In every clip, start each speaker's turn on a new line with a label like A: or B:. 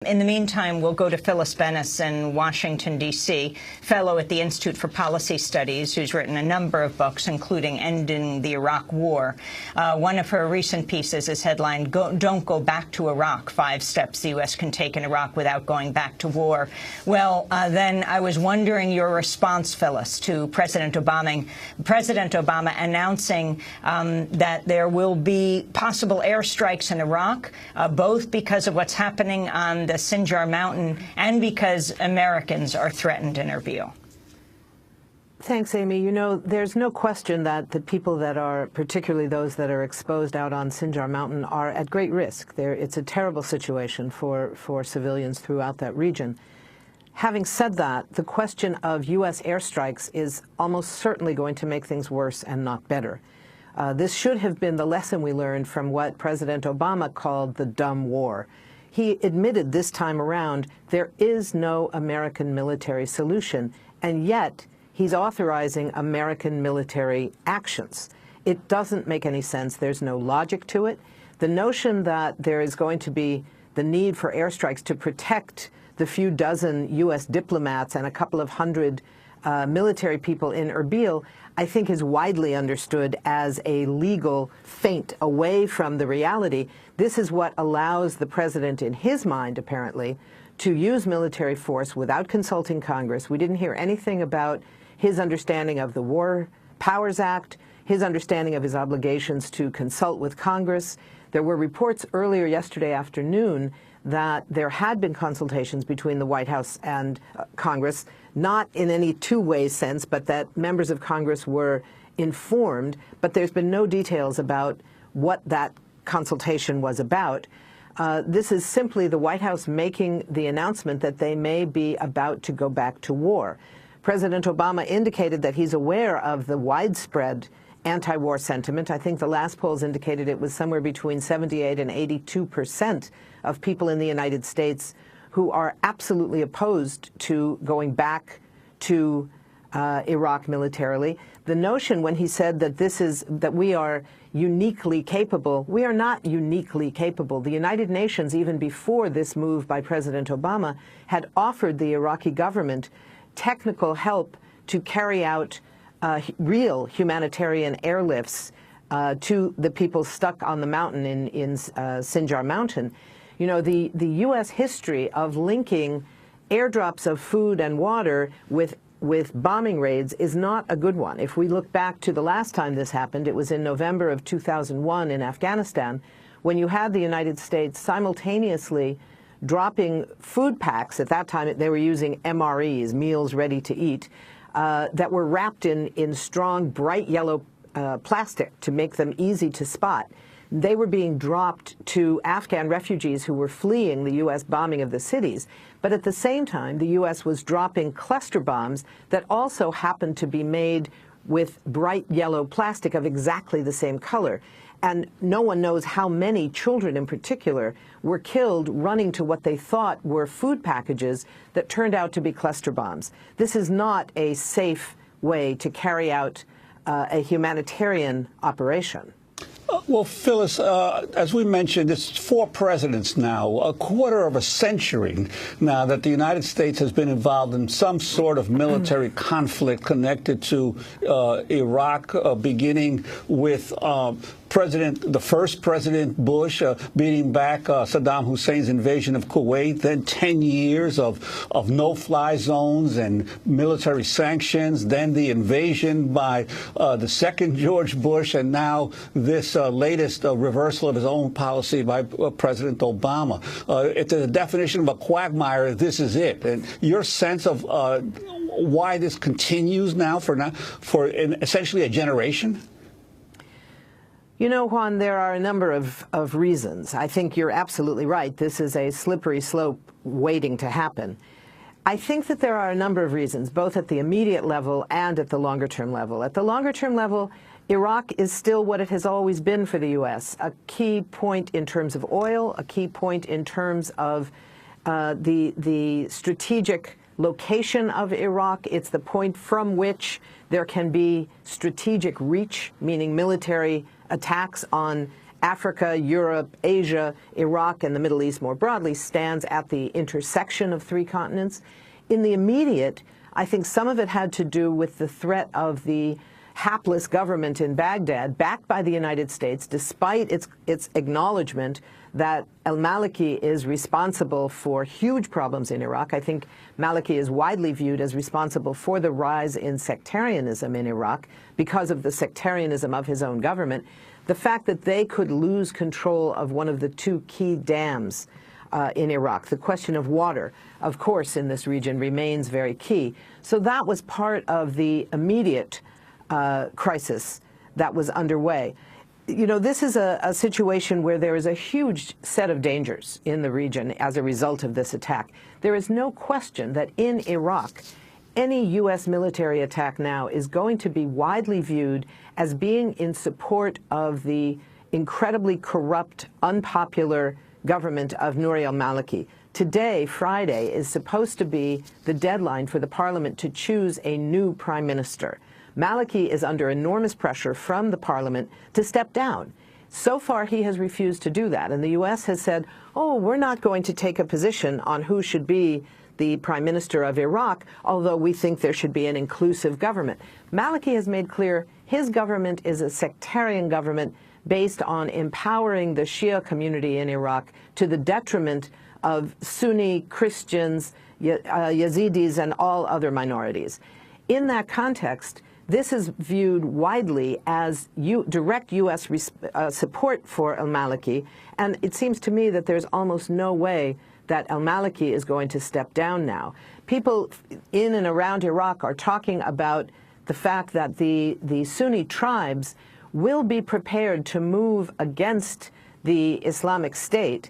A: In the meantime, we'll go to Phyllis Bennis in Washington, D.C., fellow at the Institute for Policy Studies, who's written a number of books, including Ending the Iraq War. One of her recent pieces is headlined, Don't Go Back to Iraq, 5 Steps the U.S. Can Take in Iraq Without Going Back to War. Well, then I was wondering your response, Phyllis, to President Obama announcing that there will be possible airstrikes in Iraq, both because of what's happening on the Sinjar Mountain and because Americans are threatened in Erbil.
B: Thanks, Amy. You know, there's no question that the people that are, particularly those that are exposed out on Sinjar Mountain, are at great risk. It's a terrible situation for civilians throughout that region. Having said that, the question of U.S. airstrikes is almost certainly going to make things worse and not better. This should have been the lesson we learned from what President Obama called the dumb war. He admitted this time around there is no American military solution, and yet he's authorizing American military actions. It doesn't make any sense. There's no logic to it. The notion that there is going to be the need for airstrikes to protect the few dozen U.S. diplomats and a couple of hundred military people in Erbil, I think is widely understood as a legal feint away from the reality. This is what allows the president, in his mind, apparently, to use military force without consulting Congress. We didn't hear anything about his understanding of the War Powers Act, his understanding of his obligations to consult with Congress. There were reports earlier yesterday afternoon that there had been consultations between the White House and Congress, not in any two-way sense, but that members of Congress were informed, but there's been no details about what that consultation was about. This is simply the White House making the announcement that they may be about to go back to war. President Obama indicated that he's aware of the widespread anti-war sentiment. I think the last polls indicated it was somewhere between 78 and 82% of people in the United States who are absolutely opposed to going back to Iraq militarily. The notion when he said that we are uniquely capable, we are not uniquely capable. The United Nations, even before this move by President Obama, had offered the Iraqi government technical help to carry out real humanitarian airlifts to the people stuck on the mountain in Sinjar Mountain. You know, the U.S. history of linking airdrops of food and water with bombing raids is not a good one. If we look back to the last time this happened, it was in November of 2001 in Afghanistan, when you had the United States simultaneously dropping food packs. At that time, they were using MREs, meals ready to eat, that were wrapped in strong, bright yellow plastic to make them easy to spot. They were being dropped to Afghan refugees who were fleeing the U.S. bombing of the cities. But at the same time, the U.S. was dropping cluster bombs that also happened to be made with bright yellow plastic of exactly the same color. And no one knows how many children in particular were killed running to what they thought were food packages that turned out to be cluster bombs. This is not a safe way to carry out a humanitarian operation.
C: Well, Phyllis, as we mentioned, it's 4 presidents now, a quarter of a century now that the United States has been involved in some sort of military conflict connected to Iraq, beginning with the first President Bush beating back Saddam Hussein's invasion of Kuwait, then 10 years of no-fly zones and military sanctions, then the invasion by the second George Bush, and now this latest reversal of his own policy by President Obama. It's the definition of a quagmire. This is it. And your sense of why this continues now for essentially a generation?
B: You know, Juan, there are a number of reasons. I think you're absolutely right. This is a slippery slope waiting to happen. I think that there are a number of reasons, both at the immediate level and at the longer-term level. At the longer-term level, Iraq is still what it has always been for the U.S., a key point in terms of oil, a key point in terms of the strategic location of Iraq. It's the point from which there can be strategic reach, meaning military attacks on Africa, Europe, Asia, Iraq, and the Middle East more broadly stands at the intersection of three continents. In the immediate, I think some of it had to do with the threat of the hapless government in Baghdad, backed by the United States, despite its acknowledgement that al-Maliki is responsible for huge problems in Iraq. I think Maliki is widely viewed as responsible for the rise in sectarianism in Iraq because of the sectarianism of his own government. The fact that they could lose control of one of the two key dams in Iraq, the question of water, of course, in this region remains very key. So that was part of the immediate crisis that was underway. You know, this is a situation where there is a huge set of dangers in the region as a result of this attack. There is no question that in Iraq, any U.S. military attack now is going to be widely viewed as being in support of the incredibly corrupt, unpopular government of Nouri al-Maliki. Today, Friday, is supposed to be the deadline for the parliament to choose a new prime minister. Maliki is under enormous pressure from the parliament to step down. So far, he has refused to do that, and the U.S. has said, oh, we're not going to take a position on who should be the prime minister of Iraq, although we think there should be an inclusive government. Maliki has made clear his government is a sectarian government based on empowering the Shia community in Iraq to the detriment of Sunni Christians, Yazidis, and all other minorities. In that context, this is viewed widely as direct U.S. support for al-Maliki, and it seems to me that there's almost no way that al-Maliki is going to step down now. People in and around Iraq are talking about the fact that the Sunni tribes will be prepared to move against the Islamic State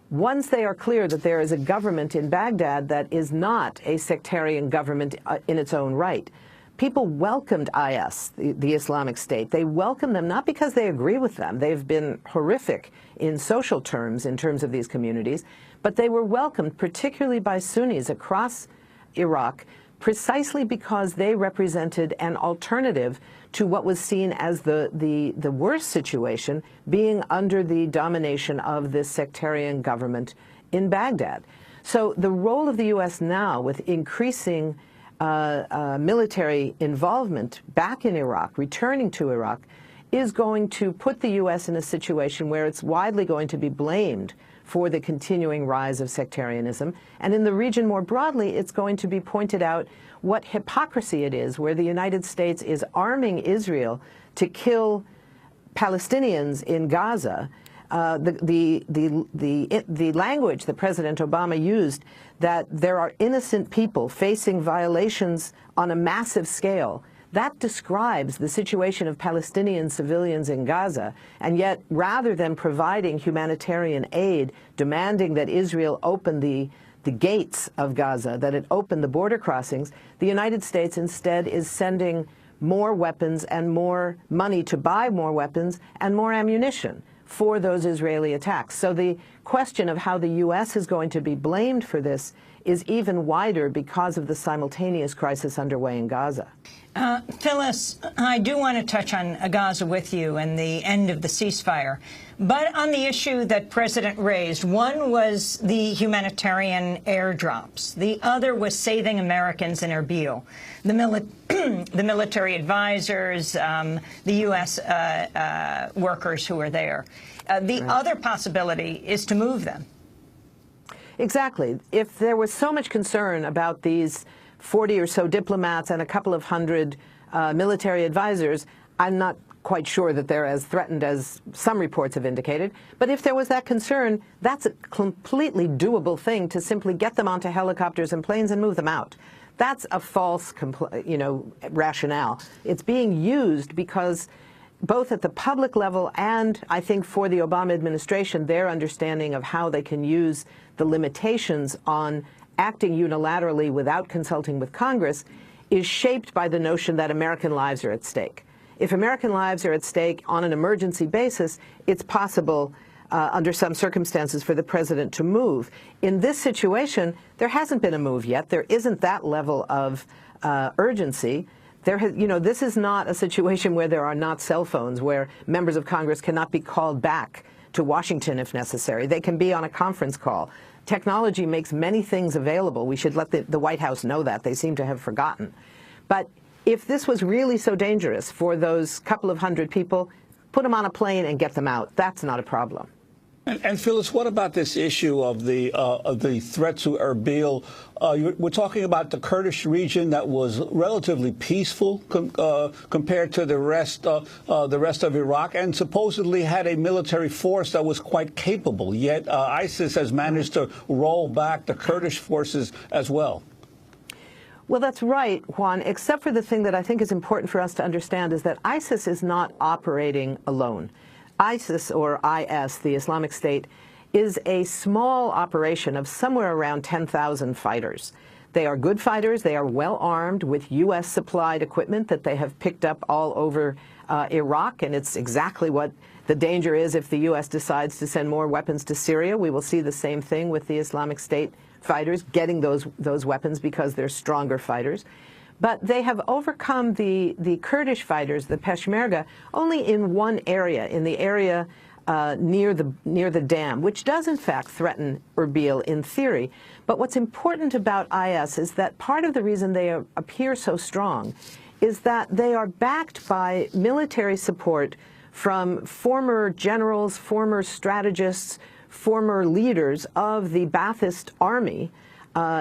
B: once they are clear that there is a government in Baghdad that is not a sectarian government in its own right. People welcomed IS, the Islamic State. They welcomed them not because they agree with them. They've been horrific in social terms, in terms of these communities, but they were welcomed, particularly by Sunnis across Iraq, precisely because they represented an alternative to what was seen as the worst situation, being under the domination of this sectarian government in Baghdad. So the role of the U.S. now, with increasing military involvement back in Iraq, returning to Iraq, is going to put the U.S. in a situation where it's widely going to be blamed for the continuing rise of sectarianism. And in the region more broadly, it's going to be pointed out what hypocrisy it is, where the United States is arming Israel to kill Palestinians in Gaza. The language that President Obama used, that there are innocent people facing violations on a massive scale, that describes the situation of Palestinian civilians in Gaza. And yet, rather than providing humanitarian aid, demanding that Israel open the gates of Gaza, that it open the border crossings, the United States instead is sending more weapons and more money to buy more weapons and more ammunition for those Israeli attacks. So the question of how the U.S. is going to be blamed for this is even wider because of the simultaneous crisis underway in Gaza.
A: Phyllis, I do want to touch on Gaza with you and the end of the ceasefire. But on the issue that President raised, one was the humanitarian airdrops. The other was saving Americans in Erbil. The military advisors, the U.S. Workers who are there. The other possibility is to move them.
B: Exactly. If there was so much concern about these 40 or so diplomats and a couple of hundred military advisors, I'm not quite sure that they're as threatened as some reports have indicated. But if there was that concern, that's a completely doable thing to simply get them onto helicopters and planes and move them out. That's a false, rationale. It's being used because both at the public level and, I think, for the Obama administration, their understanding of how they can use the limitations on acting unilaterally without consulting with Congress is shaped by the notion that American lives are at stake. If American lives are at stake on an emergency basis, it's possible under some circumstances for the president to move. In this situation, there hasn't been a move yet. There isn't that level of urgency. This is not a situation where there are not cell phones, where members of Congress cannot be called back to Washington if necessary. They can be on a conference call. Technology makes many things available. We should let the White House know that. They seem to have forgotten. But if this was really so dangerous for those couple of hundred people, put them on a plane and get them out. That's not a problem.
C: And Phyllis, what about this issue of the threat to Erbil? We're talking about the Kurdish region that was relatively peaceful compared to the rest of Iraq, and supposedly had a military force that was quite capable. Yet ISIS has managed to roll back the Kurdish forces as well.
B: Well, that's right, Juan, except for the thing that I think is important for us to understand is that ISIS is not operating alone. ISIS, or IS, the Islamic State, is a small operation of somewhere around 10,000 fighters. They are good fighters. They are well armed with U.S. supplied equipment that they have picked up all over Iraq, and it's exactly what the danger is if the U.S. decides to send more weapons to Syria. We will see the same thing with the Islamic State fighters getting those weapons because they're stronger fighters. But they have overcome the Kurdish fighters, the Peshmerga, only in one area, in the area near the dam, which does in fact threaten Erbil in theory. But what's important about IS is that part of the reason they appear so strong is that they are backed by military support from former generals, former strategists, former leaders of the Ba'athist army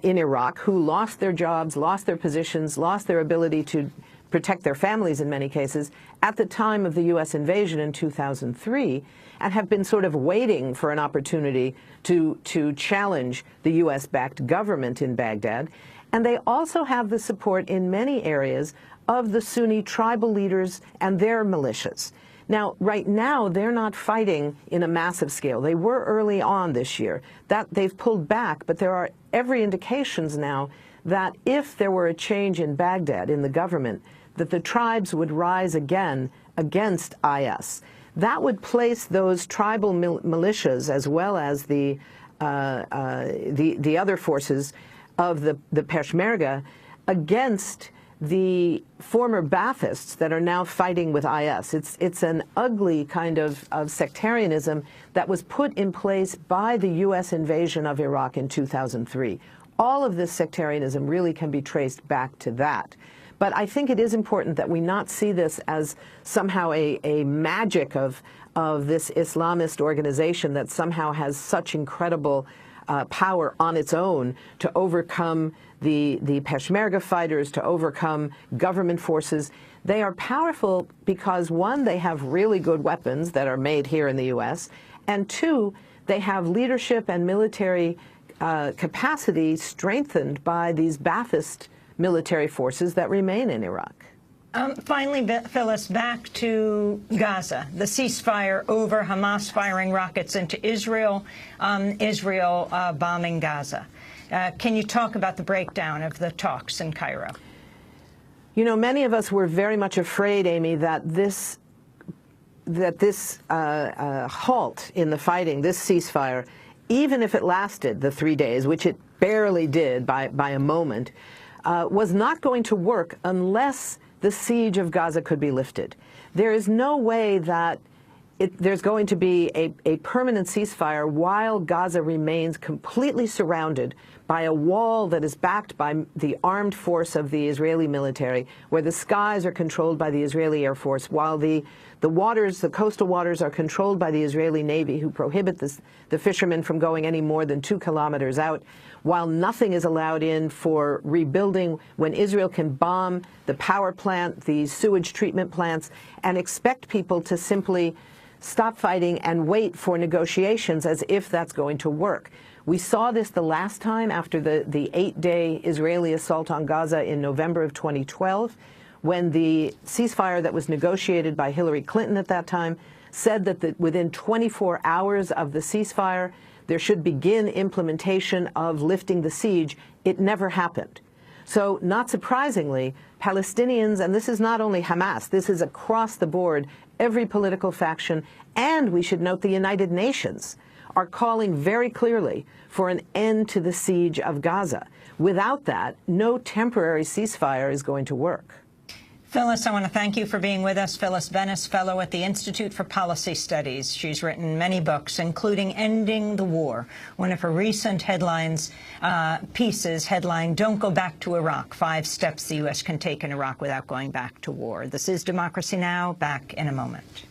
B: in Iraq, who lost their jobs, lost their positions, lost their ability to protect their families in many cases at the time of the U.S. invasion in 2003, and have been sort of waiting for an opportunity to challenge the U.S.-backed government in Baghdad. And they also have the support in many areas of the Sunni tribal leaders and their militias. Now, right now, they're not fighting in a massive scale. They were early on this year. That they've pulled back, but there are every indications now that if there were a change in Baghdad, in the government, that the tribes would rise again against IS. That would place those tribal militias, as well as the other forces of the Peshmerga, against the former Baathists that are now fighting with IS. It's an ugly kind of sectarianism that was put in place by the U.S. invasion of Iraq in 2003. All of this sectarianism really can be traced back to that. But I think it is important that we not see this as somehow a magic of this Islamist organization that somehow has such incredible power on its own to overcome the Peshmerga fighters, to overcome government forces. They are powerful because, one, they have really good weapons that are made here in the U.S., and two, they have leadership and military capacity strengthened by these Ba'athist military forces that remain in Iraq.
A: Finally, Phyllis, back to Gaza, the ceasefire over, Hamas firing rockets into Israel, Israel bombing Gaza. Can you talk about the breakdown of the talks in Cairo?
B: You know, many of us were very much afraid, Amy, that this halt in the fighting, this ceasefire, even if it lasted the 3 days, which it barely did by a moment, was not going to work unless the siege of Gaza could be lifted. There is no way that there's going to be a permanent ceasefire while Gaza remains completely surrounded by a wall that is backed by the armed force of the Israeli military, where the skies are controlled by the Israeli Air Force, while the waters, the coastal waters, are controlled by the Israeli Navy, who prohibit the fishermen from going any more than 2 kilometers out, while nothing is allowed in for rebuilding, when Israel can bomb the power plant, the sewage treatment plants, and expect people to simply stop fighting and wait for negotiations as if that's going to work. We saw this the last time after the 8-day Israeli assault on Gaza in November of 2012, when the ceasefire that was negotiated by Hillary Clinton at that time said that within 24 hours of the ceasefire, there should begin implementation of lifting the siege. It never happened. So, not surprisingly, Palestinians, and this is not only Hamas, this is across the board, every political faction, and we should note the United Nations, are calling very clearly for an end to the siege of Gaza. Without that, no temporary ceasefire is going to work.
A: Phyllis, I want to thank you for being with us. Phyllis Bennis, fellow at the Institute for Policy Studies. She's written many books, including Ending the War. One of her recent pieces, headlined, Don't Go Back to Iraq, 5 Steps the U.S. Can Take in Iraq Without Going Back to War. This is Democracy Now!, back in a moment.